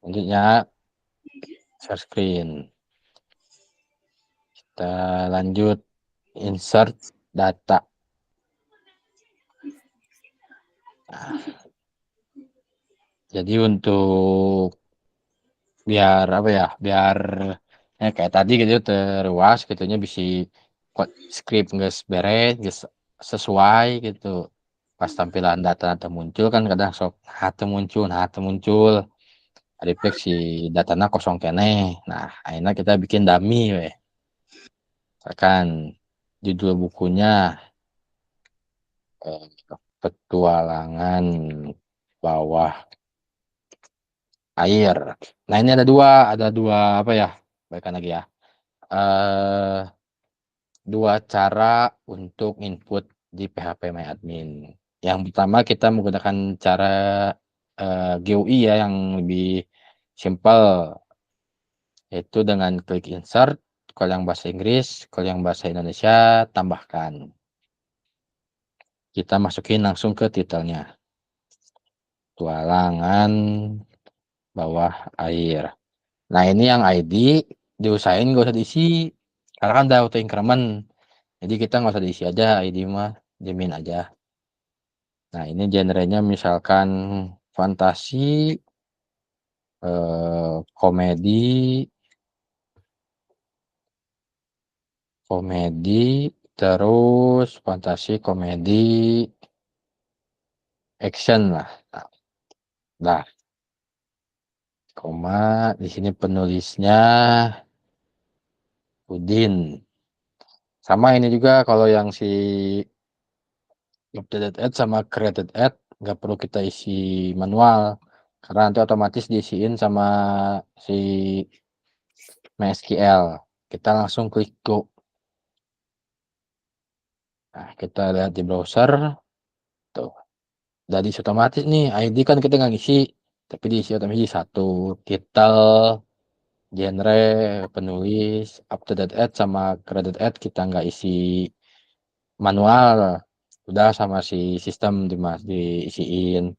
Selanjutnya share screen. Kita lanjut insert data. Nah, jadi untuk biar apa ya? Biar kayak tadi gitu terluas gitunya bisa script nggak beres, nggak sesuai gitu. Pas tampilan data muncul kan kadang sok muncul. Refleksi datanya kosong kene. Nah, akhirnya kita bikin dummy weh. Misalkan judul bukunya petualangan bawah air. Nah, ini ada dua apa ya? Baikkan lagi ya. Dua cara untuk input di PHP MyAdmin. Yang pertama kita menggunakan cara GUI ya yang lebih simple, yaitu dengan klik insert. Kalau yang bahasa Inggris, kalau yang bahasa Indonesia tambahkan. Kita masukin langsung ke titelnya. Petualangan bawah air. Nah, ini yang ID diusahain nggak usah diisi karena kan udah auto increment. Jadi kita nggak usah diisi aja ID mah, jamin aja. Nah, ini genrenya misalkan fantasi, komedi, terus fantasi, komedi, action lah. Nah, koma di sini penulisnya Udin. Sama ini juga kalau yang si updated add sama created add nggak perlu kita isi manual karena nanti otomatis diisiin sama si MySQL. Kita langsung klik go. Nah, kita lihat di browser tuh. Udah diisi otomatis nih. ID kan kita nggak ngisi, tapi diisi otomatis satu titel, genre, penulis, updated add sama created add kita nggak isi manual. Udah sama si sistem diisiin.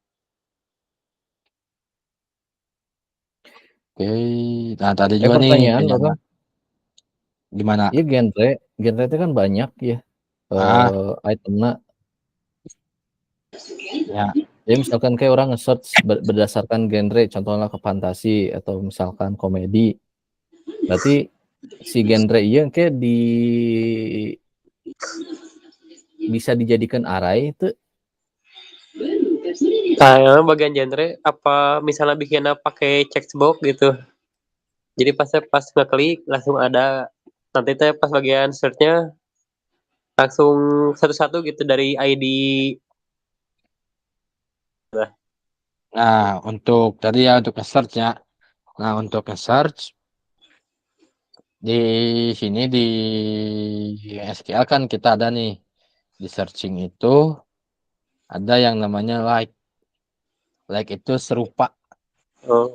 Oke, nah tadi juga nih pertanyaan yang Bapak. gimana? Iya genre itu kan banyak ya. Itemnya. Ya, Ya misalkan kayak orang nge-search berdasarkan genre, contohnya ke fantasi atau misalkan komedi. Berarti si genre iya kayak bisa dijadikan array itu. Nah, bagian genre apa misalnya bikinnya pakai checkbox gitu. Jadi pas ngeklik langsung ada, nanti teh pas bagian search-nya langsung satu-satu gitu dari ID. nah untuk tadi ya untuk nge-search ya. Nah untuk nge-search di sini di SQL kan kita ada nih di searching itu ada yang namanya like. Like itu serupa. Oh.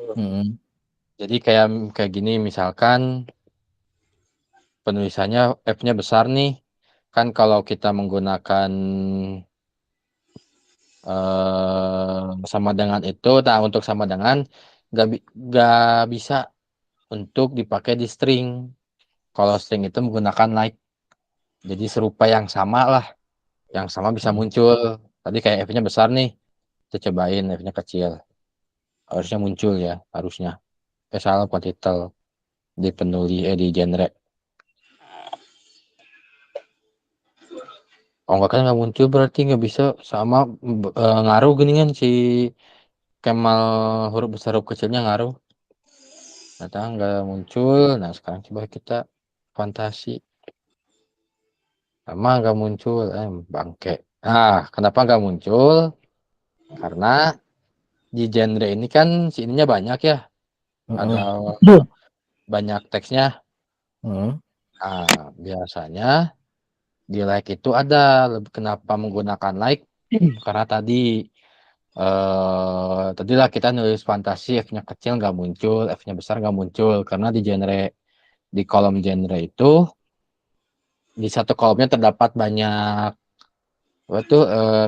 Jadi kayak gini misalkan penulisannya F-nya besar nih. Kan kalau kita menggunakan sama dengan itu, nah untuk sama dengan nggak bisa untuk dipakai di string. Kalau string itu menggunakan like, jadi serupa yang sama lah, yang sama bisa muncul. Tadi kayak F-nya besar nih, kita cobain F-nya kecil, harusnya muncul ya, harusnya. Salah buat titel di penulis di genre. Oh enggak kan nggak muncul berarti nggak bisa sama ngaruh gini kan si Kemal huruf besar huruf kecilnya ngaruh. Ternyata nggak muncul. Nah sekarang coba kita fantasi. Sama nggak muncul. Bangke. Nah kenapa nggak muncul? Karena di genre ini kan si ininya banyak ya. Ada banyak teksnya. Nah biasanya di like itu ada. Kenapa menggunakan like? Karena tadilah kita nulis fantasi F-nya kecil nggak muncul, F-nya besar nggak muncul karena di kolom genre itu di satu kolomnya terdapat banyak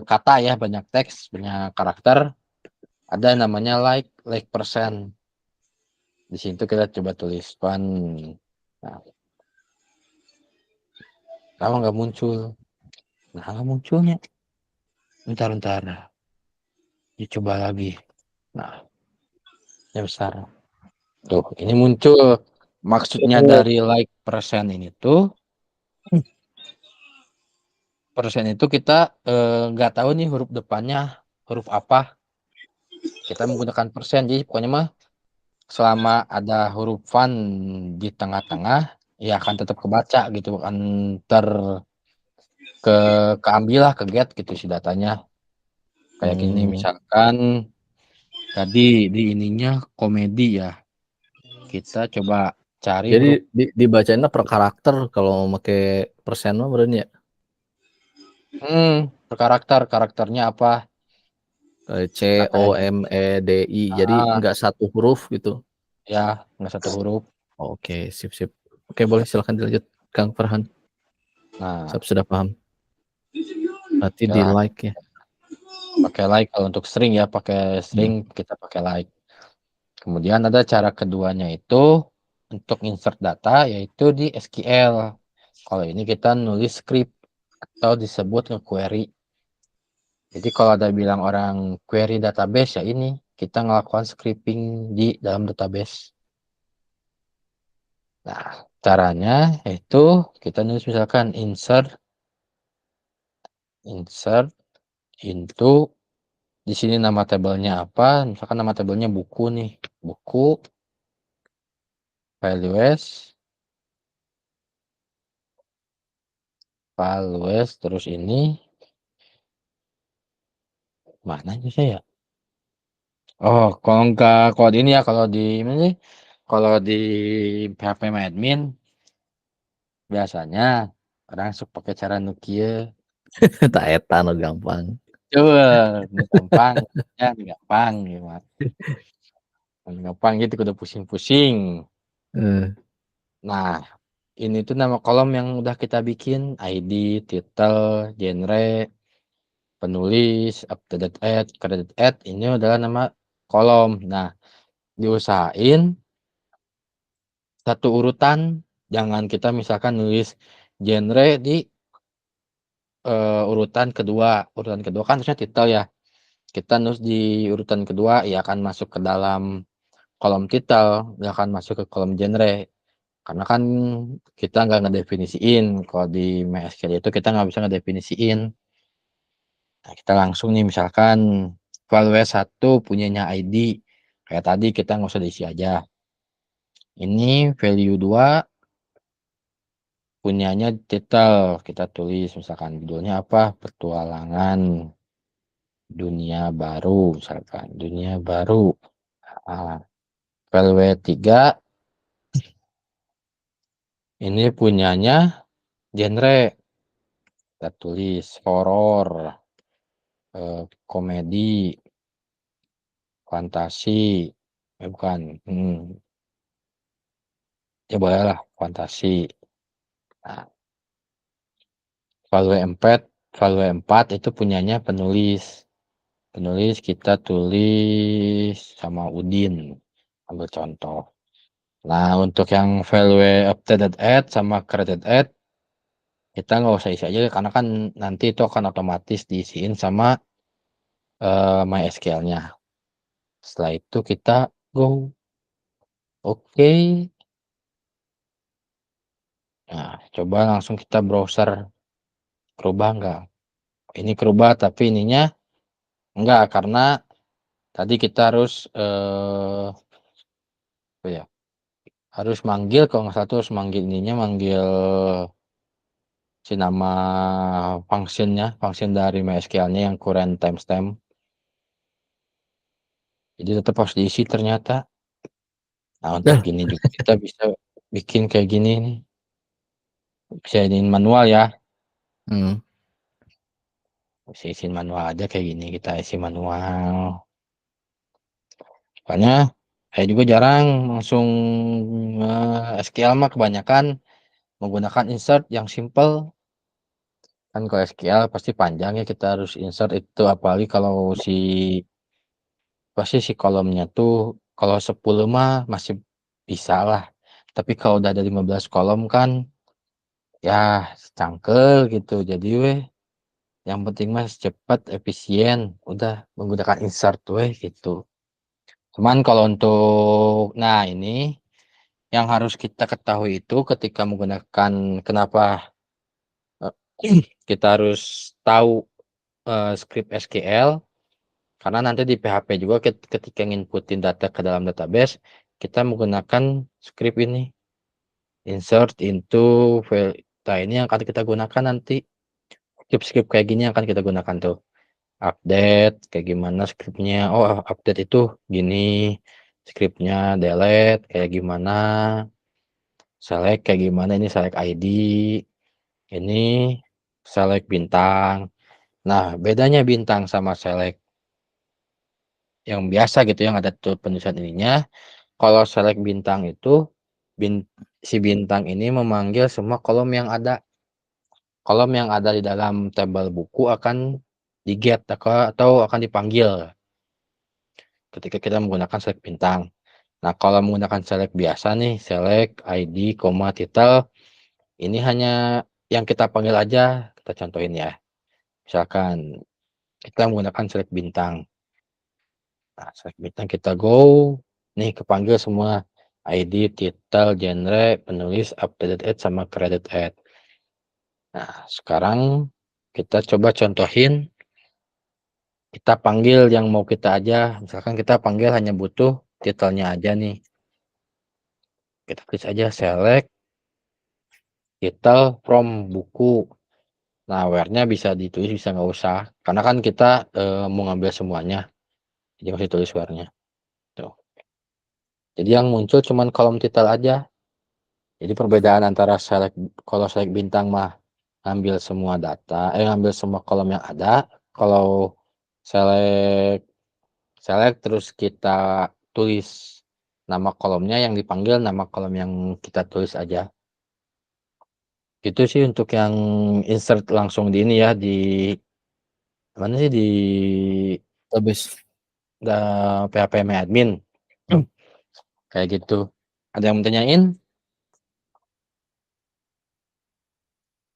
kata ya, banyak teks, banyak karakter. Ada yang namanya like persen. Di situ kita coba tulis fun. Nah, lama nggak muncul. Nah, nggak munculnya. Bentar. Dicoba lagi. Nah, yang besar. Tuh, ini muncul. Maksudnya dari like persen ini tuh, persen itu kita nggak tahu nih huruf depannya huruf apa. Kita menggunakan persen. Jadi pokoknya mah selama ada huruf fun di tengah-tengah, ya akan tetap kebaca gitu, akan keambil lah, ke get gitu si datanya. Kayak gini misalkan tadi di ininya komedi ya. Kita coba cari Jadi huruf dibacainnya per karakter kalau pakai persen mah berarti ya. per karakternya apa? C Nah, O kayak M E D I. Jadi enggak satu huruf gitu. ya nggak satu huruf. Oke, sip. Oke, boleh silakan dilanjut Kang Farhan. Nah, Saya sudah paham. Berarti ya, di like ya. pakai like kalau untuk string ya, pakai string kita pakai like. Kemudian ada cara keduanya itu untuk insert data, yaitu di SQL. Kalau ini kita nulis script atau disebut nge-query. Jadi kalau ada bilang orang query database, ya ini kita ngelakukan scripting di dalam database. Nah, caranya itu kita nulis misalkan insert into, di sini nama tabelnya apa? Misalkan nama tabelnya buku nih, buku values terus ini mana aja saya? Oh, kalau di ini ya, kalau di ini nih, kalau di PHP admin biasanya orang suka pakai cara nukia. Tak eta no gampang. Coba, gampang, ya gampang gimana? Gampang gitu, udah pusing-pusing. Nah, ini tuh nama kolom yang udah kita bikin, ID, title, genre, penulis, updated add, credit add, ini adalah nama kolom. Nah, diusahain satu urutan, jangan kita misalkan nulis genre di urutan kedua. Urutan kedua kan harusnya title ya. Kita nulis di urutan kedua, ya akan masuk ke dalam kolom title, nggak akan masuk ke kolom genre. Karena kan kita nggak ngedefinisiin. Kalau di MySQL itu kita nggak bisa ngedefinisiin. Nah, kita langsung nih misalkan value 1 punyanya ID. Kayak tadi kita nggak usah diisi aja. Ini value 2 punyanya title. Kita tulis misalkan judulnya apa? Petualangan dunia baru. Misalkan dunia baru. Nah, value 3 ini punyanya genre. Kita tulis horor, komedi, fantasi, bukan, ya boleh lah fantasi. Nah, value 4 itu punyanya penulis. Penulis kita tulis sama Udin, ambil contoh. Nah, untuk yang value updated add sama created add, kita nggak usah isi aja karena kan nanti itu akan otomatis diisiin sama MySQL-nya. Setelah itu kita go. Oke. Nah, coba langsung kita browser. Kerubah nggak? Ini kerubah, tapi ininya enggak, karena tadi kita harus apa ya? Harus manggil, kalau nggak salah tuh harus manggil ininya, manggil si nama function dari MySQL-nya yang current timestamp. Jadi tetap harus diisi ternyata. Nah, untuk gini juga kita bisa bikin kayak gini nih. Bisa iniin manual ya. Bisa isiin manual aja kayak gini, kita isi manual. Soalnya saya juga jarang langsung SQL mah kebanyakan menggunakan insert yang simple. Kan kalau SQL pasti panjang ya, kita harus insert itu, apalagi kalau si pasti si kolomnya tuh kalau 10 mah masih bisa lah. Tapi kalau udah ada 15 kolom kan ya cangkel gitu. Jadi yang penting mas cepat, efisien, udah menggunakan insert gitu. Cuman kalau untuk ini yang harus kita ketahui itu ketika menggunakan kenapa kita harus tahu script SQL karena nanti di PHP juga ketika nginputin data ke dalam database kita menggunakan script ini insert into file. Nah, ini yang akan kita gunakan nanti script kayak gini yang akan kita gunakan tuh update kayak gimana scriptnya. Oh, update itu gini scriptnya, delete kayak gimana, select kayak gimana, ini select ID, ini select bintang. Nah, bedanya bintang sama select yang biasa gitu yang ada tuh penulisan ininya. Kalau select bintang itu si bintang ini memanggil semua kolom yang ada. Kolom yang ada di dalam tabel buku akan di-get atau akan dipanggil ketika kita menggunakan select bintang. Nah, kalau menggunakan select biasa nih, select ID, title, ini hanya yang kita panggil aja. Kita contohin ya. Misalkan kita menggunakan select bintang. Nah, select bintang kita go. Nih, kepanggil semua ID, title, genre, penulis, updated add, sama credit add. Nah, sekarang kita coba contohin. Kita panggil yang mau kita aja. Misalkan kita panggil hanya butuh titelnya aja nih. Kita klik aja select title from buku. Nah, where-nya bisa ditulis, bisa nggak usah. Karena kan kita mau ngambil semuanya. Jadi masih tulis where-nya. Tuh. Jadi yang muncul cuman kolom title aja. Jadi perbedaan antara kalau select bintang mah ngambil semua data, ngambil semua kolom yang ada. Kalau select terus kita tulis nama kolomnya, yang dipanggil nama kolom yang kita tulis aja. Itu sih untuk yang insert langsung di ini ya, di mana sih, di Database. PHP admin. Kayak gitu. Ada yang mau tanyain?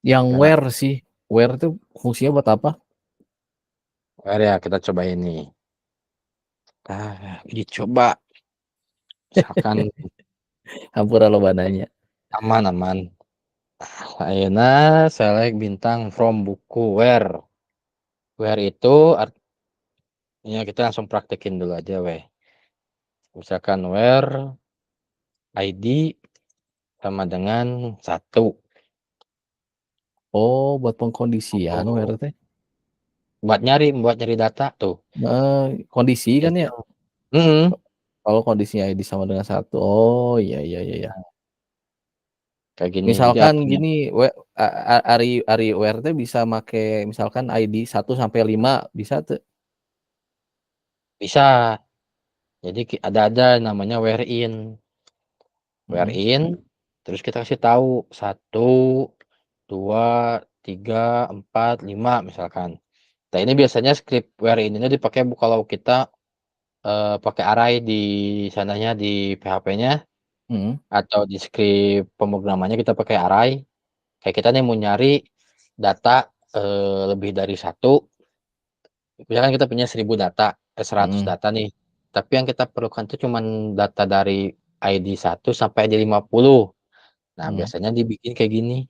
Yang Karena where sih, where itu fungsinya buat apa? where ya, kita coba ini. Dicoba. Misalkan Hampura lo bananya. aman. Ayeuna select bintang from buku where. Where itu artinya kita langsung praktekin dulu aja weh. Misalkan where ID sama dengan 1. Oh, buat pengkondisian where teh. Buat nyari data tuh. Kondisi kan ya. Itu. Kalau kondisinya ID sama dengan 1. Oh, iya. Kayak gini. Jadi Misalkan artinya gini, Ari where teh bisa make misalkan ID 1 sampai 5 bisa tuh. bisa. Jadi ada namanya where in. Where in, terus kita kasih tahu 1, 2, 3, 4, 5 misalkan. Nah, ini biasanya script where in ini dipakai kalau kita pakai array di sananya di PHP-nya atau di script pemrogramannya kita pakai array. Kayak kita nih mau nyari data lebih dari 1. Misalkan kita punya 1000 data, 100 data nih. Tapi yang kita perlukan itu cuma data dari ID 1 sampai ID 50. Nah, biasanya dibikin kayak gini.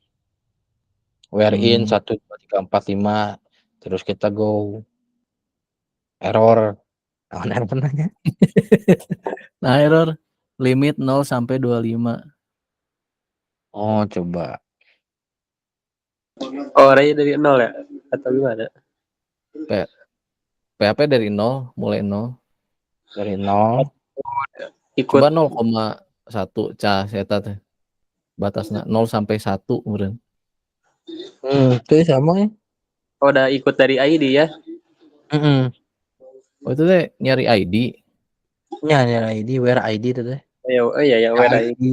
Where in 1, 2, 3, 4, 5. Terus kita go error. Nah, error nanya. Nah, error limit 0 sampai 25. Oh, coba. Oh, arahnya dari 0 ya? Atau gimana? PHP dari 0, mulai 0. Dari 0. Ikut. Coba 0,1 eta teh. Batasnya 0 sampai 1 meureun. Itu sama ya. Oh, udah ikut dari ID ya? Oh, itu teh nyari ID. Nyari ID, where ID itu teh. Oh iya, where ID.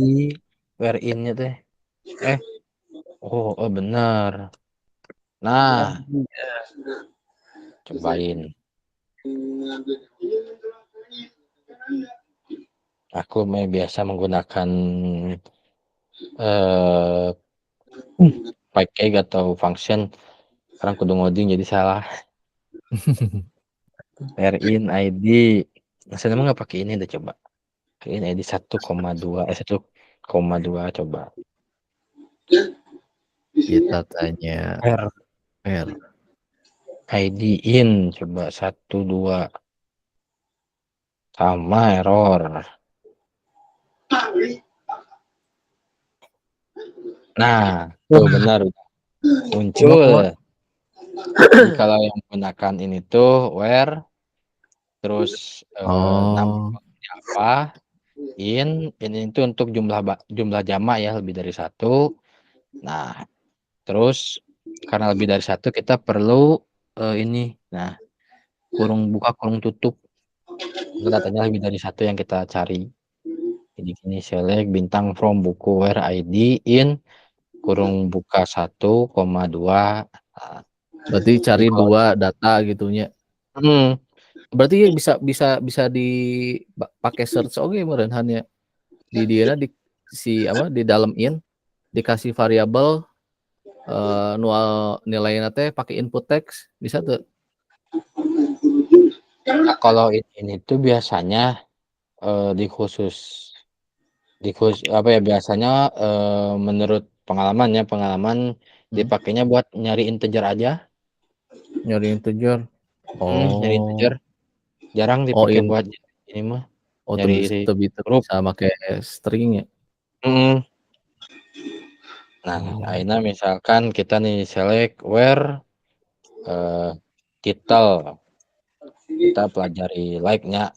Where in-nya teh. Oh, benar. Nah, cobain. Aku biasa menggunakan package atau function. Sekarang kudu ngoding jadi salah. in ID. Saya emang nggak pakai ini deh coba. In ID 1,2 coba. Kita tanya R ID in coba 1,2 sama error. Nah, tuh benar muncul. Jadi kalau yang menggunakan ini tuh where terus namanya apa in itu untuk jumlah jamak ya lebih dari 1. Nah, terus karena lebih dari 1 kita perlu ini. Nah, kurung buka kurung tutup. Datanya lebih dari 1 yang kita cari. Jadi gini select bintang from buku where ID in kurung buka 1,2. Nah, berarti cari jadi kalau 2 data gitunya. Berarti bisa pakai search oke meureun hanya di dia di dalam in dikasih variabel nual nilainya teh pakai input text bisa tuh. Nah, kalau ini tuh biasanya di khusus apa ya biasanya menurut pengalaman dipakainya buat nyari integer aja. Nyari integer. Nyari integer. Jarang dipakai buat ini mah. Nyari huruf. Sama kayak string ya. Nah, akhirnya misalkan kita nih select where title. Kita pelajari like-nya.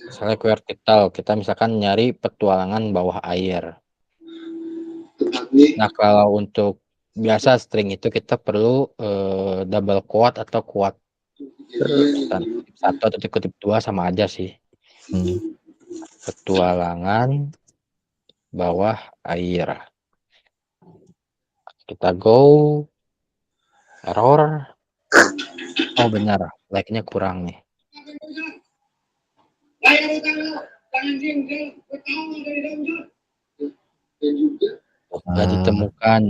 Select where title. Kita misalkan nyari petualangan bawah air. Nah, kalau untuk biasa string itu kita perlu double quote atau quote. Kutip 1 atau kutip 2 sama aja sih. Petualangan bawah air. Kita go. Error. Oh benar, like-nya kurang nih. Nggak ditemukan.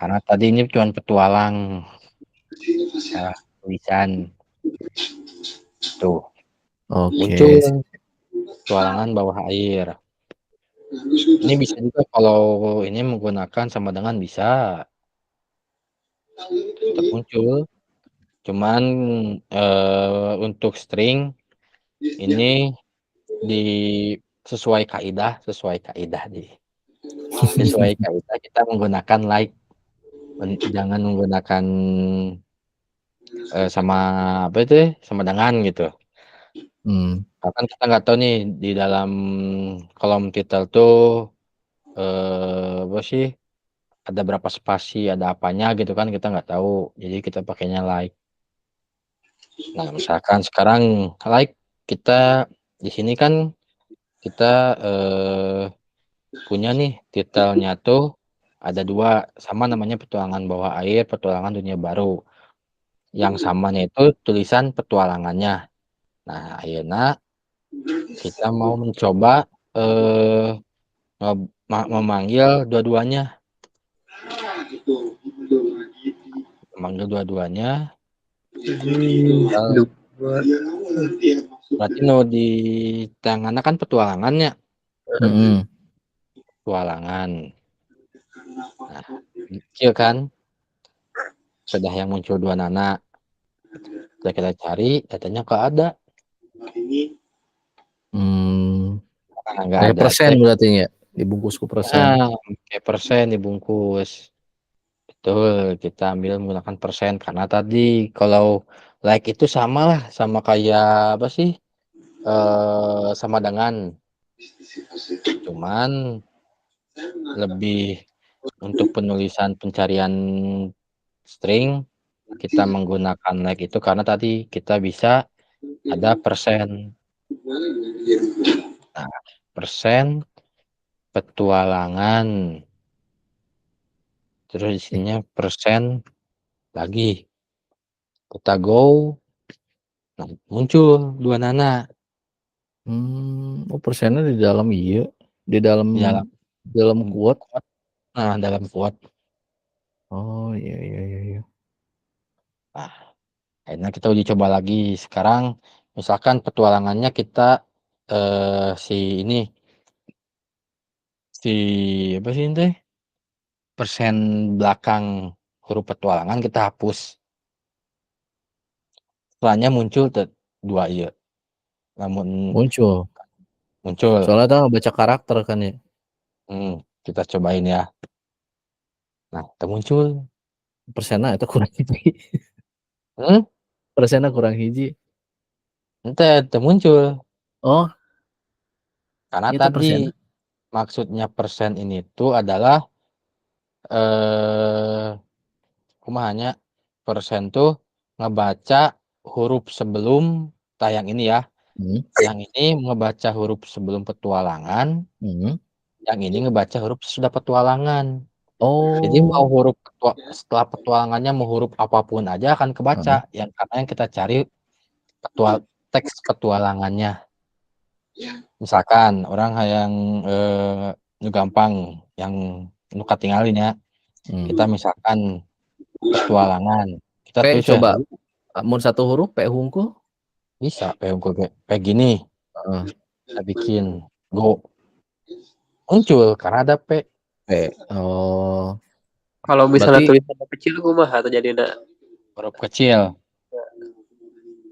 Karena tadi ini cuma petualang. Salah tulisan. Tuh. Muncul petualangan bawah air. Ini bisa juga kalau ini menggunakan sama dengan bisa. Tetap muncul. Cuman untuk string ini sesuai kaidah kita menggunakan like, jangan menggunakan sama apa itu sama dengan gitu. Bahkan kita nggak tahu nih di dalam kolom title tuh apa sih ada berapa spasi ada apanya gitu kan kita nggak tahu jadi kita pakainya like. Nah misalkan sekarang like kita di sini kan kita punya nih titelnya tuh ada 2 sama namanya petualangan bawah air, petualangan dunia baru. Yang samanya itu tulisan petualangannya. Nah, ayeuna kita mau mencoba memanggil dua-duanya. Memanggil dua-duanya. Berarti di tangannya kan petualangannya. Petualangan. Nah, kecil kan? Sudah yang muncul 2 nana. Kita cari, datanya kok ada. Kayak persen berarti ya dibungkus ke persen. Kayak persen dibungkus. Betul, kita ambil menggunakan persen karena tadi kalau like itu sama lah sama kayak apa sih? Sama dengan. Cuman lebih untuk penulisan pencarian string kita menggunakan like itu karena tadi kita bisa ada persen. Nah, persen petualangan. Terus di sininya persen lagi. Kita go. Nah, muncul 2 nana. Oh, persennya di dalam iya, di dalam Di dalam quote. quote. Nah, dalam quote. Oh, iya. Nah, akhirnya kita uji coba lagi. Sekarang misalkan petualangannya kita si apa sih teh? Persen belakang huruf petualangan kita hapus. Setelahnya muncul dua iya. Namun Muncul. muncul. Soalnya kita baca karakter kan ya. Kita cobain ya. Nah, itu muncul. Persennya itu kurang hiji. Hmm? Persennya kurang hiji. Itu muncul. Oh, Karena itu tadi persennya. maksudnya persen ini tuh adalah kumahanya persen tuh ngebaca huruf sebelum tayang ini ya. Yang ini ngebaca huruf sebelum petualangan, yang ini ngebaca huruf sesudah petualangan. Jadi mau Oh, huruf setelah petualangannya mau huruf apapun aja akan kebaca. Karena yang kita cari teks petualangannya. Misalkan orang yang gampang yang nuka tinggalin ya. Kita misalkan petualangan. Kita P tulis ya. coba. Mun satu huruf P hungkul. Bisa kayak gini. Kita bikin go. Muncul karena ada P. Oh. Kalau misalnya Berarti tulisannya kecil kumaha terjadinya? Huruf kecil.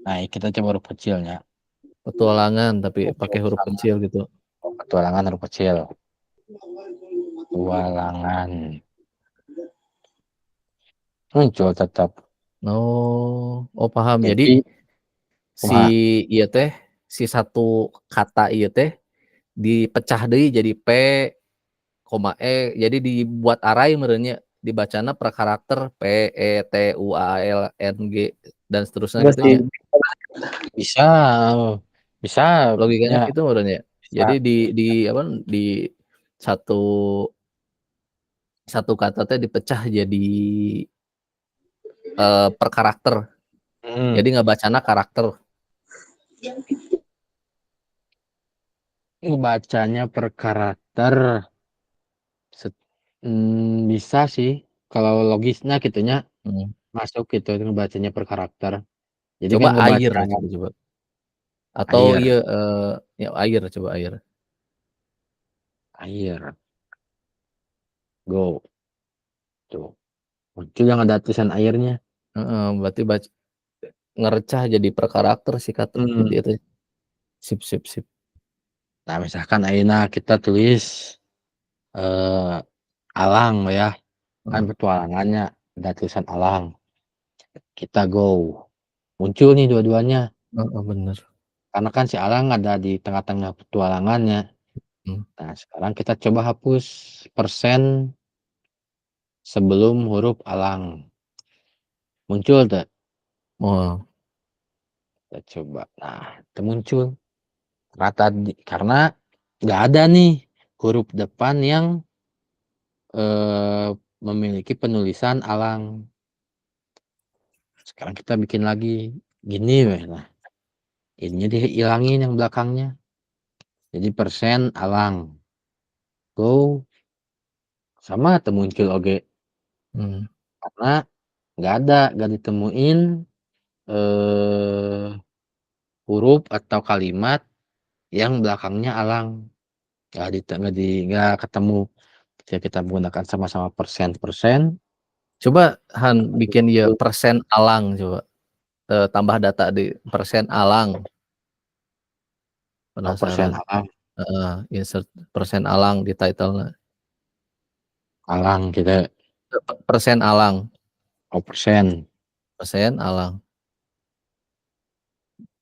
Nah, kita coba huruf kecilnya. petualangan tapi pakai huruf Sama. kecil gitu. Petualangan huruf kecil. Petualangan. Muncul tetap. Oh paham. Jadi Jadi si iya teh si satu kata iya teh dipecah deui jadi P, E, jadi dibuat aray merenya dibacana per karakter P, E, T, U, A, L, N, G dan seterusnya gitu nya. bisa Logikanya ya, gitu merenya. bisa. Jadi di apa di satu kata teh dipecah jadi per karakter. Jadi ngebacana karakter. Bacanya per karakter bisa sih kalau logisnya gitunya masuk gitu ngebacanya per karakter. Jadi Coba kan air ngebaca coba. Atau air. iya ya air coba air. Air. Go. Tuh. Muncul yang ada tulisan airnya. Berarti ngerecah jadi per karakter sih kata jadi itu. Sip. Nah, misalkan ayeuna kita tulis alang ya. Kan petualangannya ada tulisan alang. Kita go. Muncul nih dua-duanya. Bener. Karena kan si alang ada di tengah-tengah petualangannya. Nah, sekarang kita coba hapus persen sebelum huruf alang. Muncul tuh. Oh. Kita coba. Nah, itu muncul. Karena nggak ada nih huruf depan yang memiliki penulisan alang. Sekarang kita bikin lagi gini weh lah. Ininya dihilangin yang belakangnya. Jadi persen alang. Go. Sama atau muncul oke. Karena nggak ditemuin huruf atau kalimat yang belakangnya alang. Nggak ketemu. Jadi kita menggunakan sama-sama persen. Coba Han bikin ya persen alang coba. Tambah data di persen alang. Persen Penasaran. alang. Insert persen alang di title-nya. Alang kita. Persen alang. Persen. Persen alang.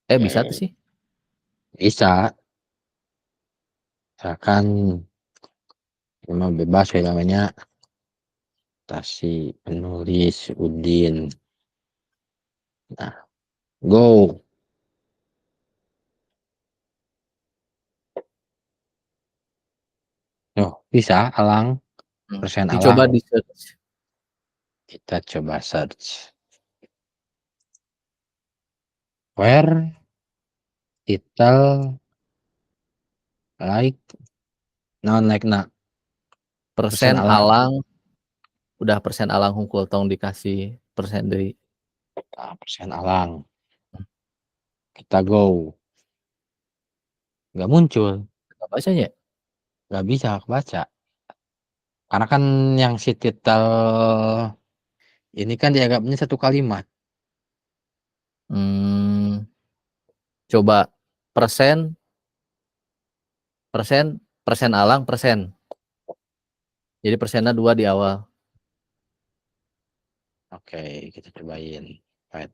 Bisa tuh sih. Bisa. Misalkan memang bebas ya namanya. Tasi penulis Udin. Nah, go. Yo, bisa alang. Persen Dicoba alang. di search. Kita coba search. Where title like naon like na Persen alang. alang udah persen alang hungkul tong dikasih persen deui. Persen alang. Kita go. Nggak muncul, Apa bacanya? nggak bisa kebaca. Karena kan yang si titel ini kan dianggapnya satu kalimat. Coba persen alang persen. Jadi persennya 2 di awal. Oke, kita cobain. Right.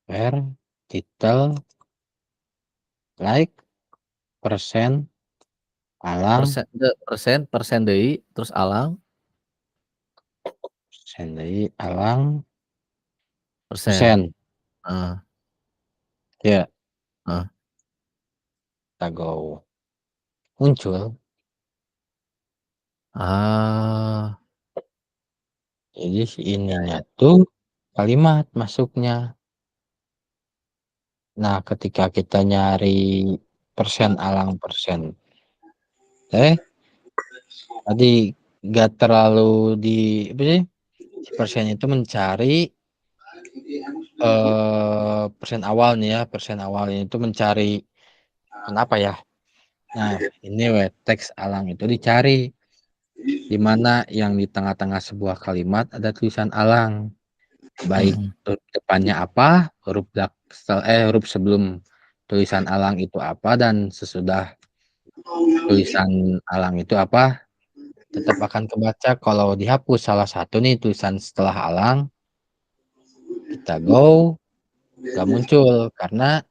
Where titel like persen alang Persen deui terus alang persen deui alang persen. persen. Heeh. Ya, Heeh. kita go. Muncul. Jadi si ininya tuh kalimat masuknya. Nah, ketika kita nyari persen alang persen, tadi gak terlalu di apa sih? Si persen itu mencari persen awal nih ya, persen awalnya itu mencari kenapa ya? Nah, ini teks alang itu dicari di mana yang di tengah-tengah sebuah kalimat ada tulisan alang. Baik huruf depannya apa, huruf sebelum tulisan alang itu apa dan sesudah tulisan alang itu apa, tetap akan kebaca. Kalau dihapus salah satu nih tulisan setelah alang, kita go, gak muncul karena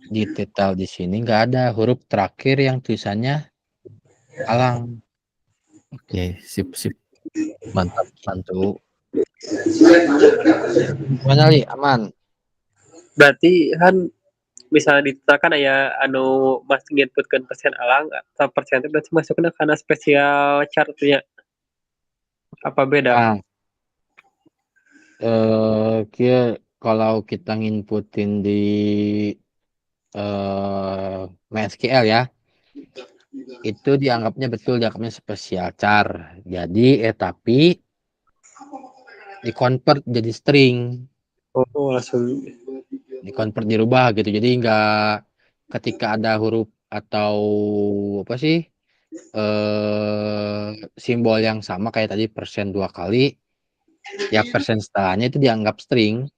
di titel di sini nggak ada huruf terakhir yang tulisannya alang. Oke, sip. Mantap. Gitu. Gimana Li? Aman? Berarti kan misalnya ditetapkan aya anu mas nginputkeun persen alang atau persen itu berarti masukna kana spesial chart nya. Apa beda? Nah, kalau kita nginputin di MySQL ya, itu dianggapnya spesial char. Jadi tapi di-convert jadi string, Oh, langsung di-convert dirubah gitu. Jadi nggak ketika ada huruf atau apa sih simbol yang sama kayak tadi persen 2 kali, ya persen setelahnya itu dianggap string.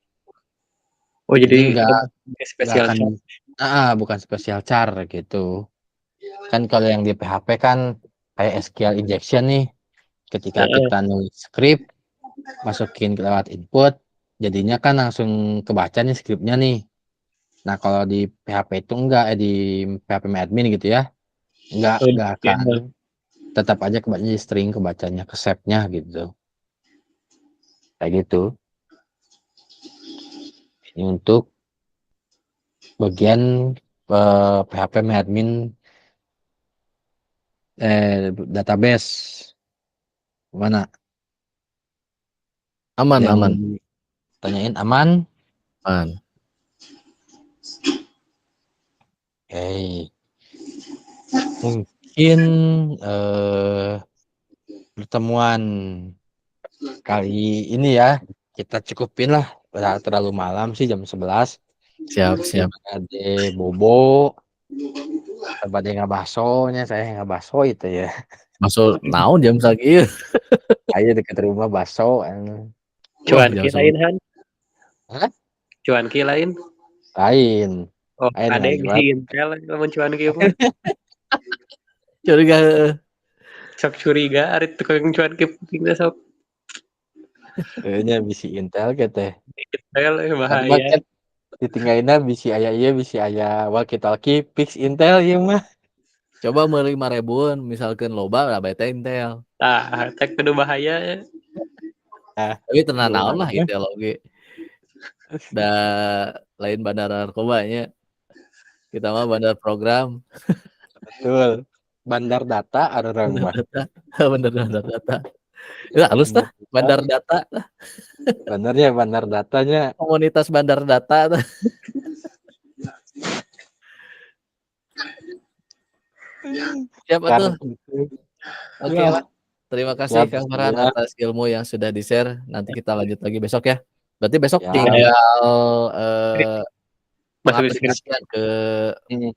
oh Jadi jadi nggak spesial akan chart. bukan spesial char gitu. Kan kalau yang di PHP kan kayak SQL injection nih, ketika Heeh. kita nulis script masukin lewat input, jadinya kan langsung kebaca nih scriptnya nih. Nah kalau di PHP itu enggak, di PHP admin gitu ya, enggak akan, tetap aja kebacanya di string, kebacanya ke save-nya gitu, kayak gitu. Ini untuk bagian PHP admin database. Mana? Aman. Tanyain aman? Aman. Oke. Mungkin pertemuan kali ini ya kita cukupin lah, udah terlalu malam sih jam 11. Siap. Ade bobo, ade ngabasonya, saya ngabaso itu ya. Masuk naon jam sakieu? Ayo dekat rumah baso. Cuanki lain Han. Hah? Cuanki lain. Lain. Oh, Lain ada yang ngajual. bisi Intel lamun cuanki mah. Curiga. Sok curiga ari tukang cuanki pentingna sok Kayaknya bisi Intel gitu. Intel Kan mah bahaya. kan ditinggalina bisi aya ieu bisi aya walkie talkie fix Intel ieu mah. Coba meuli 5.000-an misalkan loba lah bae teh Intel. Tah, teh kudu bahaya. Tapi tenan naon lah Lumayan. Intel oge. Da lain bandar narkobanya. Kita mah bandar program. Betul. Bandar data ada orang mah. Bandar data. Ya halus tah bandar data. Benernya bandar datanya. Komunitas bandar data tah. Siapa Ntar tuh? gitu. Oke Ya, lah. Terima kasih siap, Kang Farhan siap, atas ilmu yang sudah di-share. Nanti kita lanjut lagi besok ya. Berarti besok siap. tinggal Masuk di script pengaplikasian ke Ini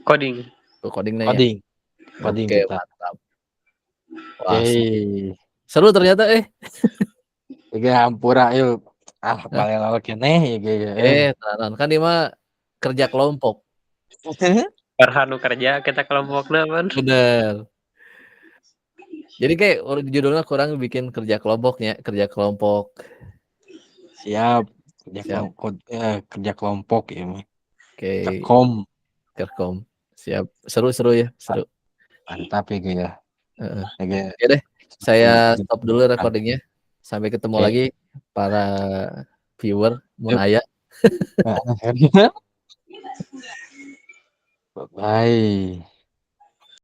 coding. codingnya ya. coding, coding Oke, kita. mantap. Oke. Wah, seru ternyata Tiga hampura yuk. Ah, Hah? balik lagi keneh ya gitu. Tenan kan dia mah kerja kelompok. Farhan nu kerja kita kelompokna man. Bener. Jadi kayak judulnya kurang bikin kerja kelompoknya, kerja kelompok. Siap. Kerja Siap. kelompok, kerja kelompok ya. Oke, Kerkom. Kerkom. Siap. Seru-seru ya, seru. Mantap ya gitu. Heeh. Oke. Oke deh, saya stop dulu recordingnya. Sampai ketemu Oke. lagi para viewer mun aya. Bye.